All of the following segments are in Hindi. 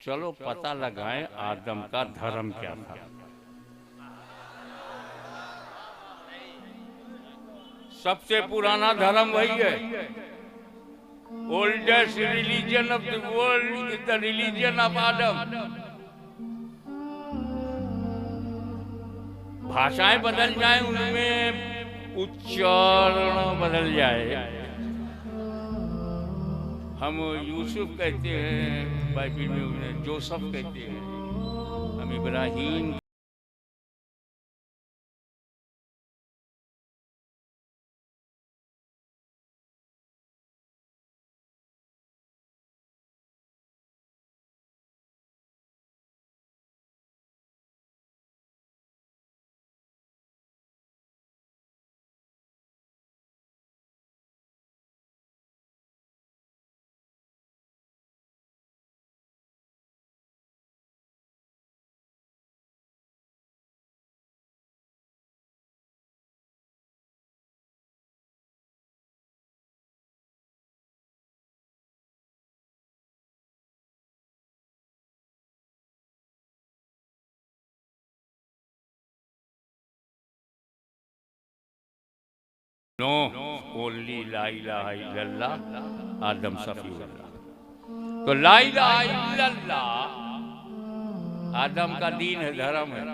चलो पता लगाएं आदम का धर्म क्या था। सबसे पुराना धर्म वही है। Oldest religion of the world is the religion of Adam. भाषाएं बदल जाए, उनमें उच्चारण बदल जाए। हम यूसुफ कहते हैं, बाइबिल में उन्हें जोसेफ कहते हैं, हम इब्राहिम। नो ओनली ला इलाहा इल्लल्लाह आदम सफीउल्लाह। तो ला इलाहा इल्लल्लाह आदम का दीन है, धर्म है।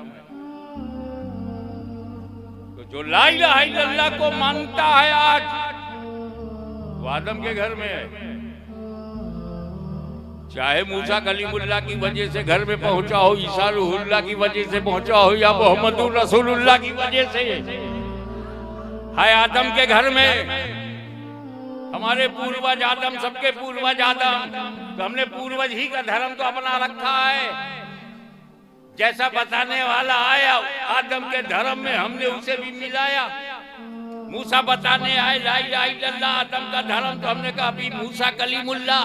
तो जो ला इलाहा इल्लल्लाह को मानता है आज, वो आदम के घर में है। चाहे मूसा कलीमुल्लाह की वजह से घर में पहुंचा हो, ईसा रूहुल्लाह की वजह से पहुंचा हो, या मोहम्मदुर रसूलुल्लाह की वजह से है आदम के घर में। हमारे पूर्वज आदम, सबके पूर्वज आदम, तो हमने पूर्वज ही का धर्म तो अपना रखा है। जैसा बताने वाला आया आदम के धर्म में, हमने उसे भी मिलाया। मूसा बताने आए ला इलाहा इल्लल्लाह आदम का धर्म, तो हमने कहा अभी मूसा कलीमुल्लाह।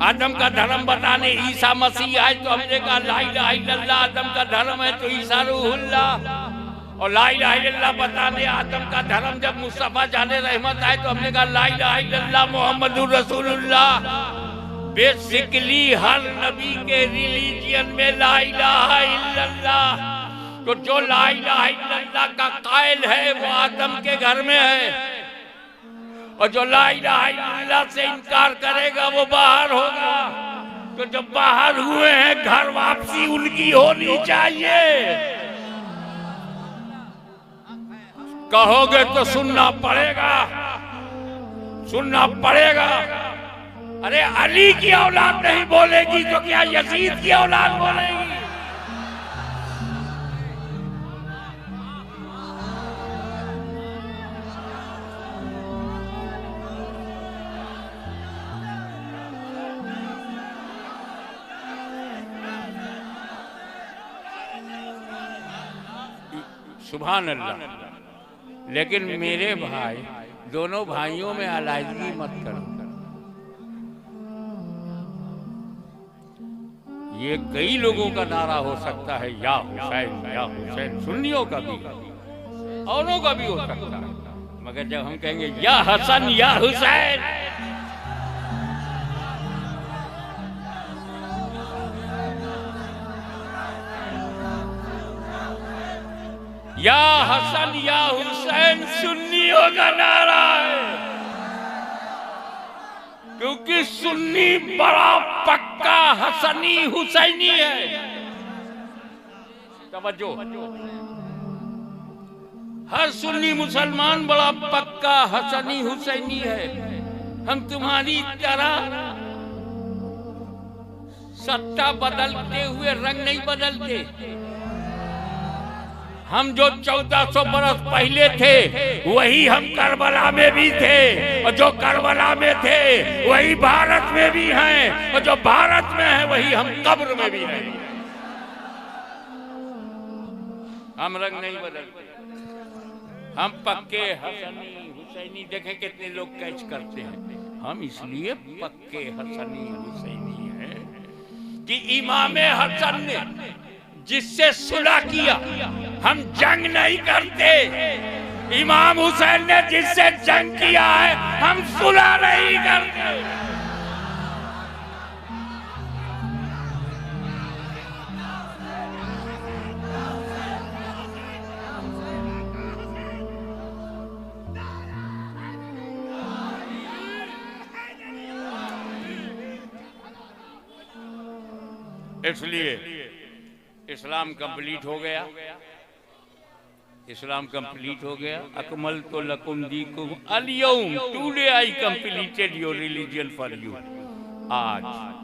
आदम का धर्म बताने ईसा मसीह आए, तो हमने कहा ला इलाहा इल्लल्लाह आदम का धर्म है, तो ईसा रूहुल्लाह। और ला इलाहा इल्लल्लाह बताने आदम का धर्म जब मुस्तफा जाने रहमत आए, तो हमने कहा ला इलाहा इल्लल्लाह मोहम्मदुर रसूलुल्लाह। बेसिकली हर नबी के रिलीजियन में ला इलाहा इल्लल्लाह। तो जो ला इलाहा इल्लल्लाह का कायल है वो आदम के घर में है, और जो ला इलाहा इल्लल्लाह से इनकार करेगा वो बाहर होगा। तो जब बाहर हुए हैं, घर वापसी उनकी होनी चाहिए। कहोगे तो सुनना पड़ेगा, सुनना पड़ेगा। अरे अली की औलाद नहीं बोलेगी तो क्या यजीद की औलाद बोलेगी? सुभान अल्लाह। लेकिन मेरे भाई, दोनों भाइयों में अलहदगी मत करो। ये कई लोगों का नारा हो सकता है, या हुसैन या हुसैन, सुन्नियों का भी, औरों का भी हो सकता है। मगर जब हम कहेंगे या हसन या हुसैन, या हसन या हुसैन सुन्नियों का नारा है। क्योंकि सुन्नी बड़ा पक्का हसनी हुसैनी है। तवज्जो, हर सुन्नी मुसलमान बड़ा पक्का हसनी हुसैनी है। हम तुम्हारी तरह सत्ता बदलते हुए रंग नहीं बदलते। हम जो 1400 बरस पहले थे वही हम करबला में भी थे, और जो करबला में थे वही भारत में भी हैं, और जो भारत में है वही हम कब्र में भी हैं। हम रंग नहीं बदलते, हम पक्के हसनी हुसैनी। देखें कितने लोग कैच करते हैं। हम इसलिए पक्के हसनी हुसैनी हैं कि इमाम हसन ने जिससे सुलह किया, हम जंग नहीं करते। इमाम हुसैन ने जिससे जंग किया है, हम सुलह नहीं करते। इसलिए इस्लाम कंप्लीट हो गया, इस्लाम कंप्लीट हो गया। अकमल तो लकुम दीकुम अल-यौम, today I completed your religion for you. आज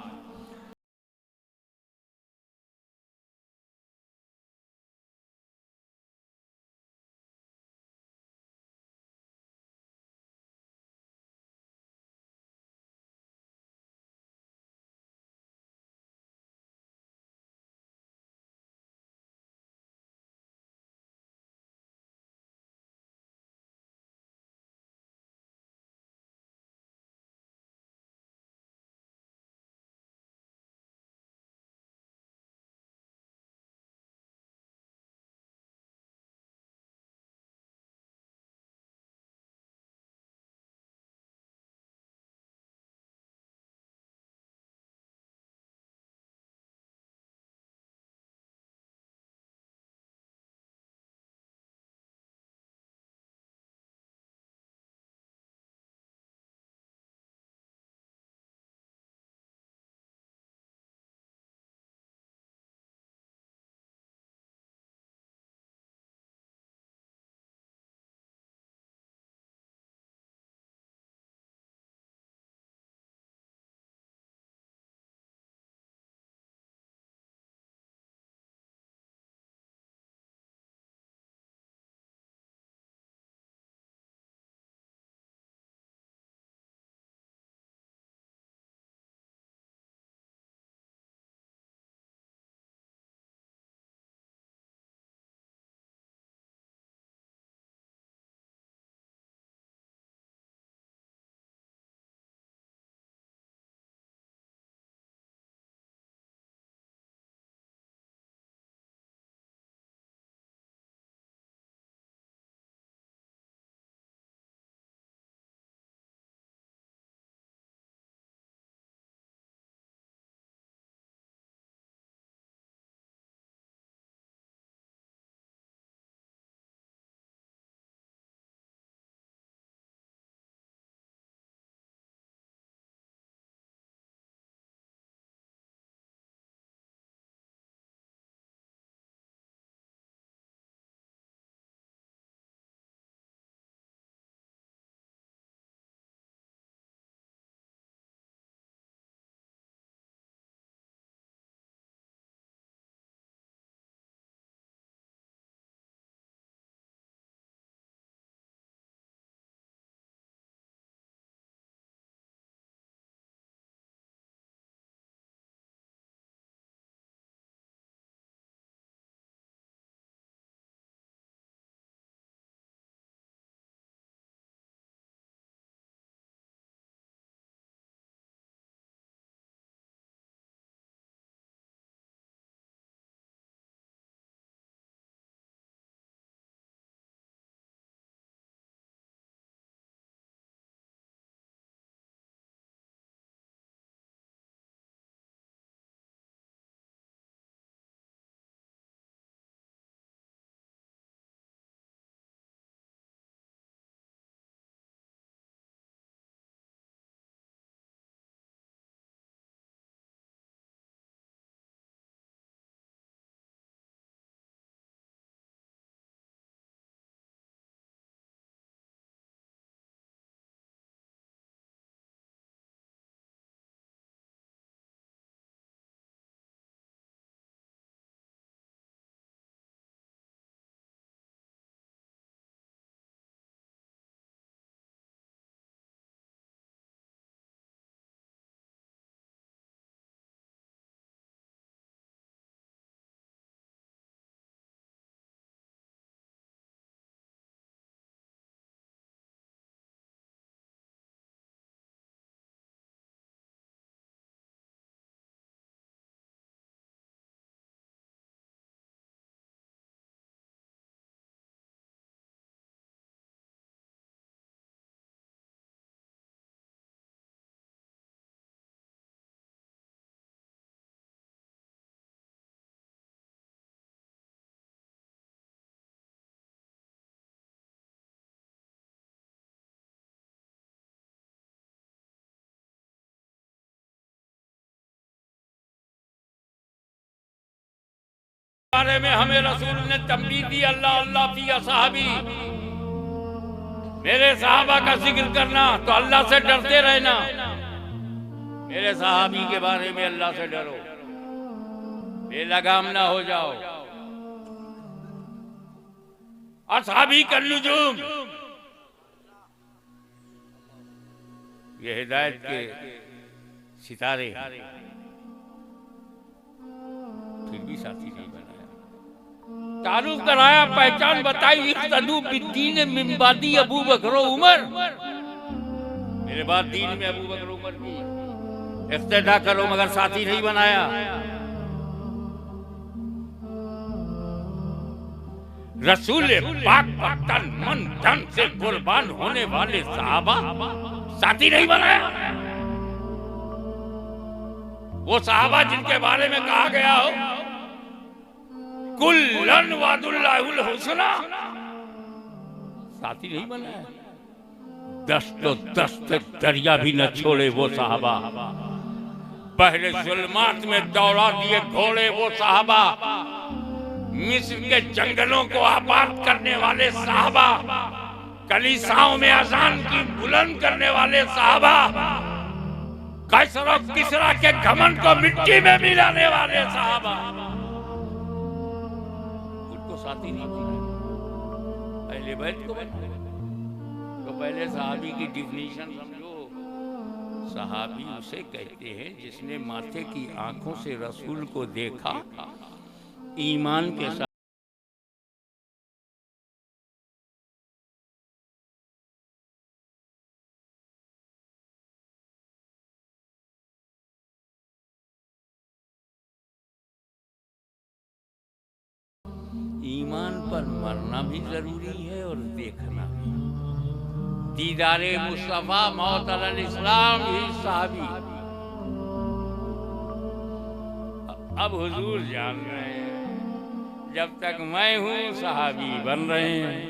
बारे में हमें रसूल ने तंबीह दी, अल्लाह अल्लाह फी असहाबी, मेरे सहाबा का जिक्र करना तो अल्लाह से डरते रहना। मेरे सहाबी के बारे में अल्लाह से डरो, बेलगाम ना हो जाओ। असहाबी कन्नुजूम, ये हिदायत के सितारे, फिर भी साथी नहीं बनाया। तारुफ कराया, पहचान बताई, इक़्तदू बिद्दीन मिन बादी अबू बकर उमर, मेरे बाद दीन में अबू बकर उमर की इक़्तिदा करो, मगर साथी नहीं बनाया। रसूल पाक पर तन मन धन से कुर्बान होने वाले सहाबा साथी नहीं बनाया। वो सहाबा जिनके बारे में कहा गया हो कुल्लन वादुल्लाहुल हुस्ना, साथी नहीं बनाया। दस्त दरिया भी न छोड़े वो सहाबा, बहरे जुल्मात में दौड़ा दिए घोड़े वो सहाबा, मिस्र के जंगलों को आबाद करने वाले सहाबा, कलीसाओं में अजान की बुलंद करने वाले सहाबा, कैसर और किसरा के घमंड को मिट्टी में मिलाने वाले सहाबा, उनको साथी नहीं बनाया, अहले बैत को बनाया। तो पहले सहाबी की डिफिनीशन समझो। सहाबी उसे कहते हैं जिसने माथे की आंखों से रसूल को देखा, ईमान के साथ ईमान पर मरना भी जरूरी है और देखना भी। दीदारे मुस्तफा मौत अलल इस्लाम ही सहाबी। अब हुजूर जान रहे हैं, जब तक मैं हूं सहाबी बन रहे हैं,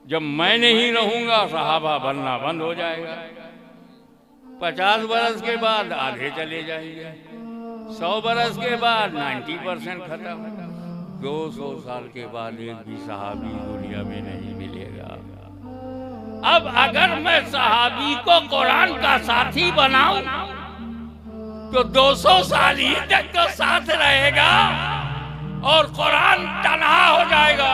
जब मैं नहीं रहूंगा सहाबा बनना बंद हो जाएगा। 50 बरस के बाद आधे चले जाएंगे, 100 बरस के बाद 90% खत्म, 200 साल के बाद एक भी सहाबी दुनिया में नहीं मिलेगा। अब अगर मैं सहाबी को कुरान का साथी बनाऊं तो 200 साल ही तक तो साथ रहेगा और कुरान तन्हा हो जाएगा।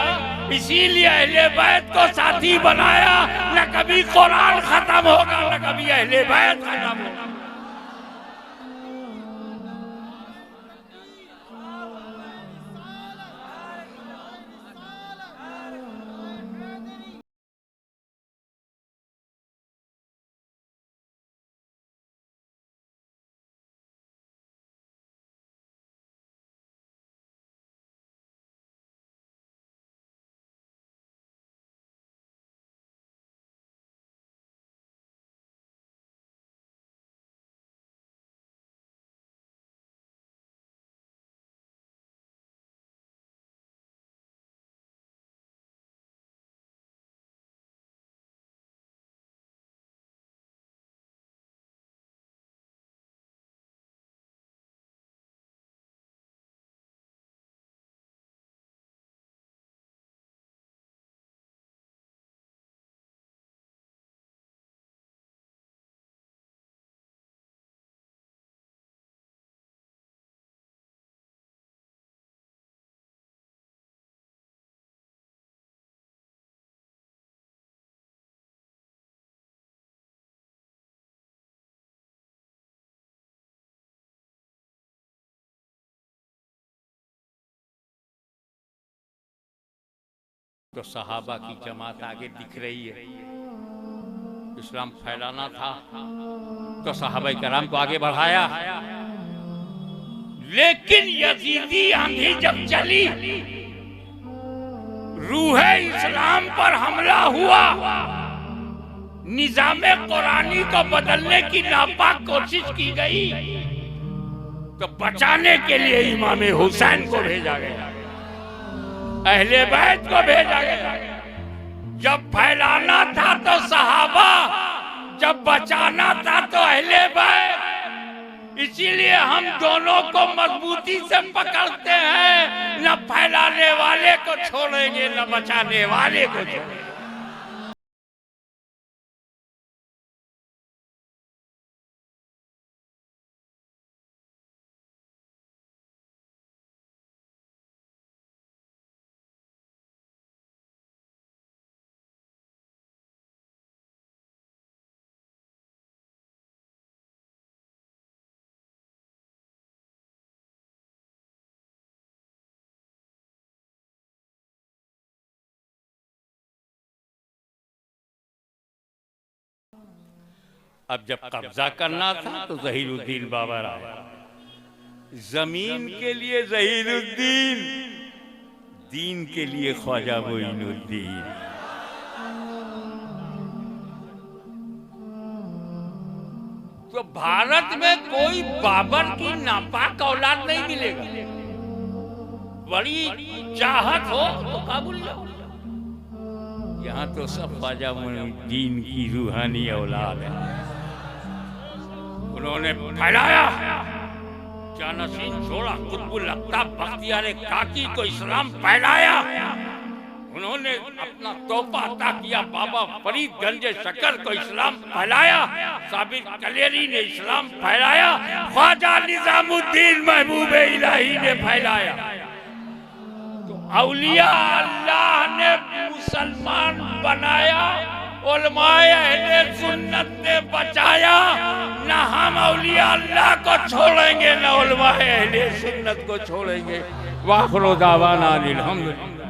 इसीलिए अहले बैत को साथी बनाया, न कभी कुरान खत्म होगा न कभी अहले बैत खत्म होगा। तो सहाबा की जमात आगे दिख रही है। इस्लाम फैलाना था तो सहाबा कराम को आगे बढ़ाया, लेकिन यजीदी आंधी जब चली, रूहे इस्लाम पर हमला हुआ, निजामे कुरानी को बदलने की नापाक कोशिश की गई, तो बचाने के लिए इमाम हुसैन को भेजा गया, अहले बैत को भेजा गया। जब फैलाना था तो सहाबा, जब बचाना था तो अहले बैत। इसीलिए हम दोनों को मजबूती से पकड़ते हैं, न फैलाने वाले को छोड़ेंगे न बचाने वाले को छोड़ेंगे। अब जब कब्जा करना था तो जहीरुद्दीन बाबर आया। जमीन के लिए जहीरुद्दीन, दीन के लिए ख्वाजा मोइनुद्दीन। तो भारत में कोई बाबर की नापाक औलाद नहीं मिलेगा। बड़ी चाहत हो तो काबुल जाओ। यहाँ तो सब ख्वाजा मोइनुद्दीन की रूहानी औलाद है। उन्होंने फैलाया, जानशीन जोड़ा कुतुबुल अख्ताब बख्तियार काकी को इस्लाम फैलाया। उन्होंने अपना तोहफा अता किया बाबा फरीद गंजे शकर को इस्लाम फैलाया। साबिर कलेरी ने इस्लाम फैलाया। ख्वाजा निजामुद्दीन महबूब इलाही ने फैलाया। तो औलिया अल्लाह ने मुसलमान बनाया, उलमाए अहले सुन्नत ने बचाया। न हम औलिया अल्लाह को छोड़ेंगे न उलमाए अहले सुन्नत को छोड़ेंगे। वाखिर दावाना अनिल हम्दुलिल्लाह।